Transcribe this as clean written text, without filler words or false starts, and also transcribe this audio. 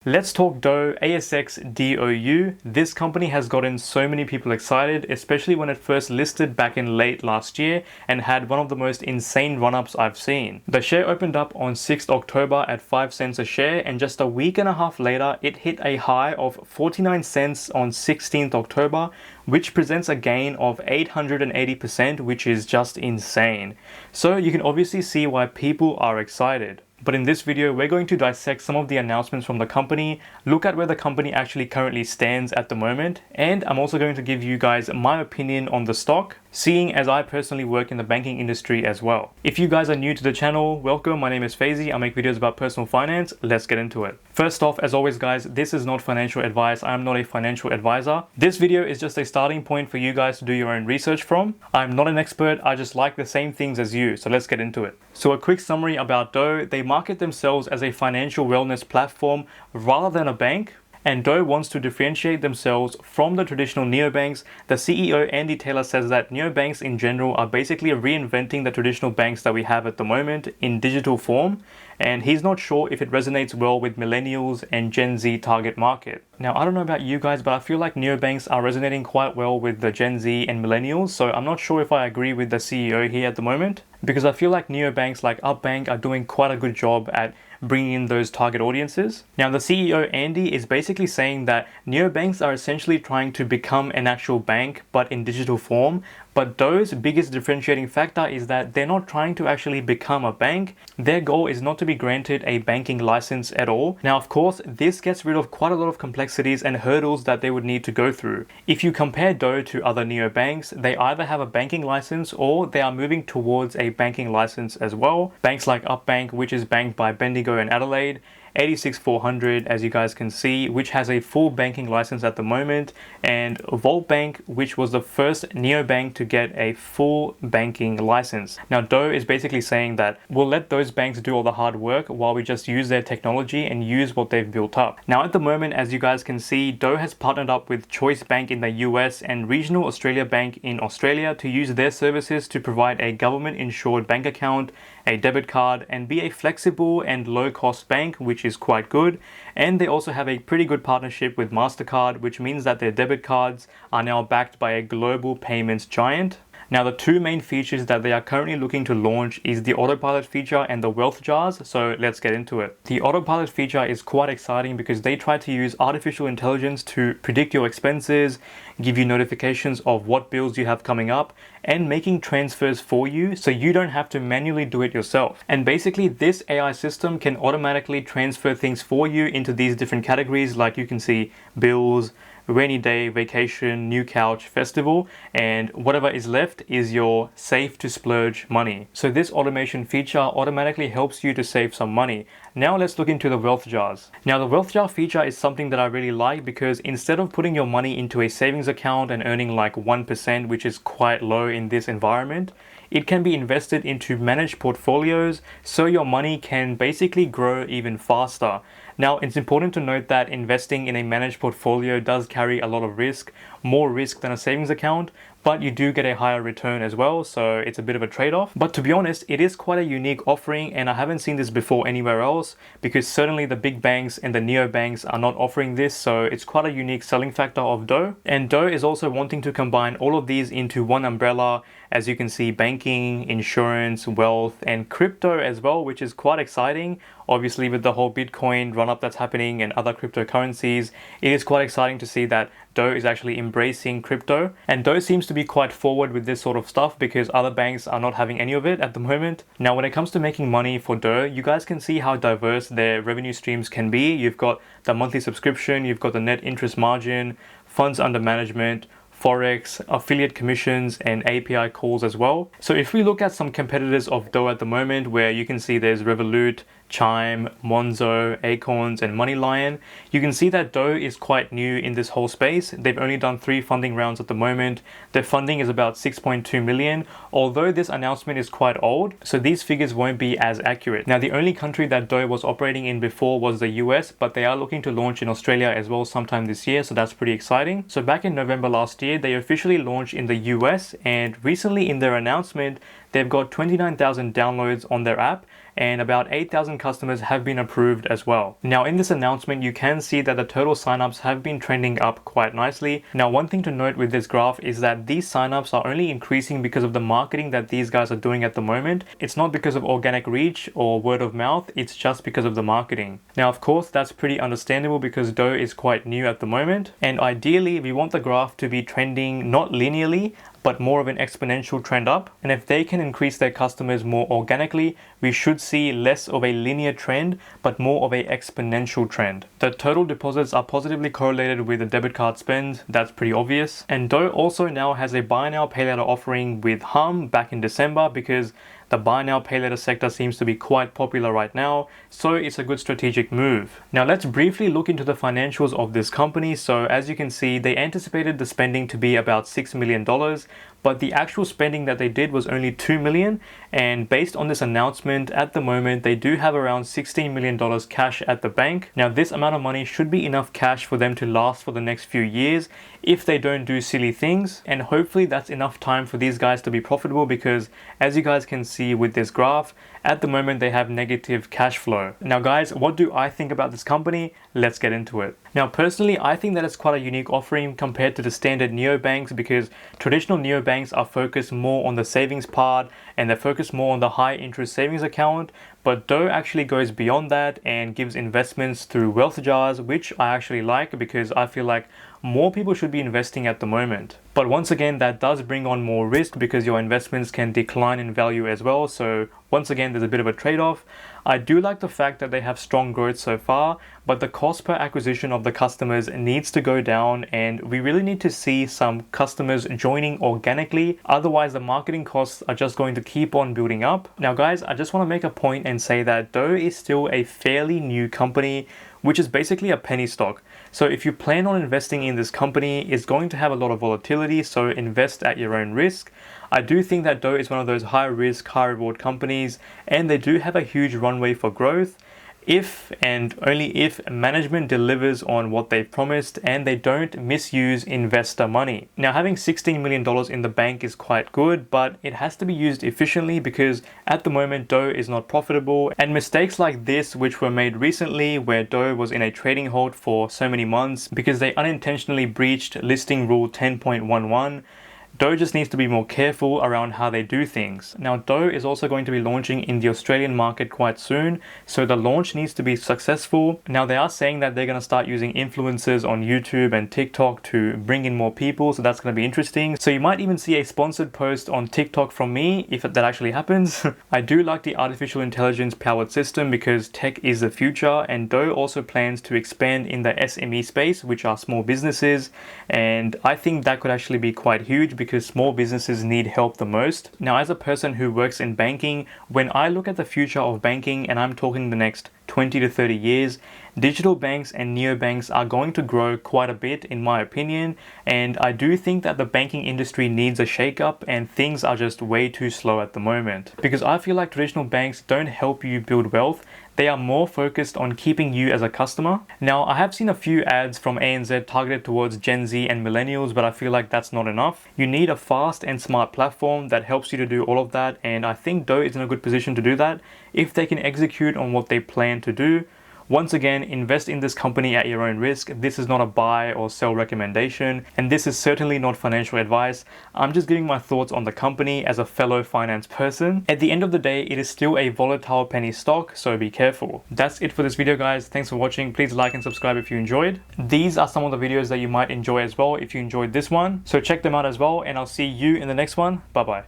Let's talk DOUGH ASX DOU. This company has gotten so many people excited, especially when it first listed back in late last year and had one of the most insane run-ups I've seen. The share opened up on 6th October at 5 cents a share, and just a week and a half later it hit a high of 49 cents on 16th October, which presents a gain of 880%, which is just insane. So you can obviously see why people are excited. But in this video, we're going to dissect some of the announcements from the company, look at where the company actually currently stands at the moment, and I'm also going to give you guys my opinion on the stock, seeing as I personally work in the banking industry as well. If you guys are new to the channel, welcome. My name is Fyzee. I make videos about personal finance. Let's get into it. First off, as always guys, this is not financial advice. I'm not a financial advisor. This video is just a starting point for you guys to do your own research from. I'm not an expert. I just like the same things as you. So let's get into it. So a quick summary about DOUGH. They market themselves as a financial wellness platform rather than a bank. And DOUGH wants to differentiate themselves from the traditional neobanks. The CEO Andy Taylor says that neobanks in general are basically reinventing the traditional banks that we have at the moment in digital form, and he's not sure if it resonates well with millennials and Gen Z target market. Now, I don't know about you guys, but I feel like neobanks are resonating quite well with the Gen Z and millennials, so I'm not sure if I agree with the CEO here at the moment, because I feel like neobanks like Upbank are doing quite a good job at bringing in those target audiences. Now, the CEO Andy is basically saying that neobanks are essentially trying to become an actual bank but in digital form. But DOUGH's biggest differentiating factor is that they're not trying to actually become a bank. Their goal is not to be granted a banking license at all. Now, of course, this gets rid of quite a lot of complexities and hurdles that they would need to go through. If you compare DOUGH to other neobanks, they either have a banking license or they are moving towards a banking license as well. Banks like Upbank, which is banked by Bendigo and Adelaide, 86400 as you guys can see, which has a full banking license at the moment, and Vault Bank, which was the first neobank to get a full banking license. Now, DOUGH is basically saying that we'll let those banks do all the hard work while we just use their technology and use what they've built up. Now, at the moment, as you guys can see, DOUGH has partnered up with Choice Bank in the US and Regional Australia Bank in Australia to use their services to provide a government-insured bank account, a debit card, and be a flexible and low-cost bank, which is quite good. And they also have a pretty good partnership with MasterCard, which means that their debit cards are now backed by a global payments giant. Now, the two main features that they are currently looking to launch is the autopilot feature and the wealth jars, so let's get into it. The autopilot feature is quite exciting because they try to use artificial intelligence to predict your expenses, give you notifications of what bills you have coming up, and making transfers for you so you don't have to manually do it yourself. And basically, this AI system can automatically transfer things for you into these different categories, like you can see bills, rainy day, vacation, new couch, festival, and whatever is left is your safe to splurge money. So this automation feature automatically helps you to save some money. Now let's look into the wealth jars. Now, the wealth jar feature is something that I really like because instead of putting your money into a savings account and earning like 1%, which is quite low in this environment, it can be invested into managed portfolios so your money can basically grow even faster. Now, it's important to note that investing in a managed portfolio does carry a lot of risk, more risk than a savings account, but you do get a higher return as well, so it's a bit of a trade-off. But to be honest, it is quite a unique offering, and I haven't seen this before anywhere else, because certainly the big banks and the neobanks are not offering this, so it's quite a unique selling factor of DOUGH. And DOUGH is also wanting to combine all of these into one umbrella, as you can see, banking, insurance, wealth, and crypto as well, which is quite exciting. Obviously, with the whole Bitcoin run-up that's happening and other cryptocurrencies, it is quite exciting to see that DOUGH is actually embracing crypto. And DOUGH seems to be quite forward with this sort of stuff because other banks are not having any of it at the moment. Now, when it comes to making money for DOUGH, you guys can see how diverse their revenue streams can be. You've got the monthly subscription, you've got the net interest margin, funds under management, Forex, affiliate commissions, and API calls as well. So if we look at some competitors of DOUGH at the moment, where you can see there's Revolut, Chime, Monzo, Acorns, and MoneyLion, you can see that DOUGH is quite new in this whole space. They've only done 3 funding rounds at the moment. Their funding is about 6.2 million, although this announcement is quite old, so these figures won't be as accurate. Now, the only country that DOUGH was operating in before was the US, but they are looking to launch in Australia as well sometime this year, so that's pretty exciting. So back in November last year, they officially launched in the US, and recently in their announcement, they've got 29,000 downloads on their app, and about 8,000 customers have been approved as well. Now in this announcement, you can see that the total signups have been trending up quite nicely. Now one thing to note with this graph is that these signups are only increasing because of the marketing that these guys are doing at the moment. It's not because of organic reach or word of mouth, it's just because of the marketing. Now of course that's pretty understandable because DOUGH is quite new at the moment, and ideally we want the graph to be trending not linearly but more of an exponential trend up. And if they can increase their customers more organically, we should see less of a linear trend, but more of a exponential trend. The total deposits are positively correlated with the debit card spend. That's pretty obvious. And DOUGH also now has a buy now, pay later offering with back in December, because the buy now, pay later sector seems to be quite popular right now, so it's a good strategic move. Now let's briefly look into the financials of this company. So as you can see, they anticipated the spending to be about $6 million, but the actual spending that they did was only $2 million. And based on this announcement, at the moment, they do have around $16 million cash at the bank. Now this amount of money should be enough cash for them to last for the next few years if they don't do silly things. And hopefully that's enough time for these guys to be profitable, because as you guys can see with this graph, at the moment they have negative cash flow. Now guys, what do I think about this company? Let's get into it. Now personally, I think that it's quite a unique offering compared to the standard neobanks, because traditional neobanks are focused more on the savings part and they're focused more on the high interest savings account. But DOUGH actually goes beyond that and gives investments through wealth jars, which I actually like because I feel like more people should be investing at the moment. But once again, that does bring on more risk because your investments can decline in value as well. So once again, there's a bit of a trade-off. I do like the fact that they have strong growth so far, but the cost per acquisition of the customers needs to go down, and we really need to see some customers joining organically. Otherwise, the marketing costs are just going to keep on building up. Now guys, I just want to make a point and say that DOUGH is still a fairly new company, which is basically a penny stock. So if you plan on investing in this company, it's going to have a lot of volatility, so invest at your own risk. I do think that DOUGH is one of those high risk, high reward companies, and they do have a huge runway for growth if and only if management delivers on what they've promised and they don't misuse investor money. Now having $16 million in the bank is quite good, but it has to be used efficiently because at the moment DOUGH is not profitable, and mistakes like this which were made recently where DOUGH was in a trading halt for so many months because they unintentionally breached listing rule 10.11, DOUGH just needs to be more careful around how they do things. Now DOUGH is also going to be launching in the Australian market quite soon, so the launch needs to be successful. Now they are saying that they're going to start using influencers on YouTube and TikTok to bring in more people, so that's going to be interesting. So you might even see a sponsored post on TikTok from me if that actually happens. I do like the artificial intelligence powered system because tech is the future, and DOUGH also plans to expand in the SME space, which are small businesses, and I think that could actually be quite huge because small businesses need help the most. Now as a person who works in banking, when I look at the future of banking, and I'm talking the next 20 to 30 years, digital banks and neobanks are going to grow quite a bit in my opinion, and I do think that the banking industry needs a shake-up and things are just way too slow at the moment, because I feel like traditional banks don't help you build wealth. They are more focused on keeping you as a customer. Now, I have seen a few ads from ANZ targeted towards Gen Z and millennials, but I feel like that's not enough. You need a fast and smart platform that helps you to do all of that, and I think DOUGH is in a good position to do that if they can execute on what they plan to do. Once again, invest in this company at your own risk. This is not a buy or sell recommendation, and this is certainly not financial advice. I'm just giving my thoughts on the company as a fellow finance person. At the end of the day, it is still a volatile penny stock, so be careful. That's it for this video, guys. Thanks for watching. Please like and subscribe if you enjoyed. These are some of the videos that you might enjoy as well if you enjoyed this one, so check them out as well, and I'll see you in the next one. Bye bye.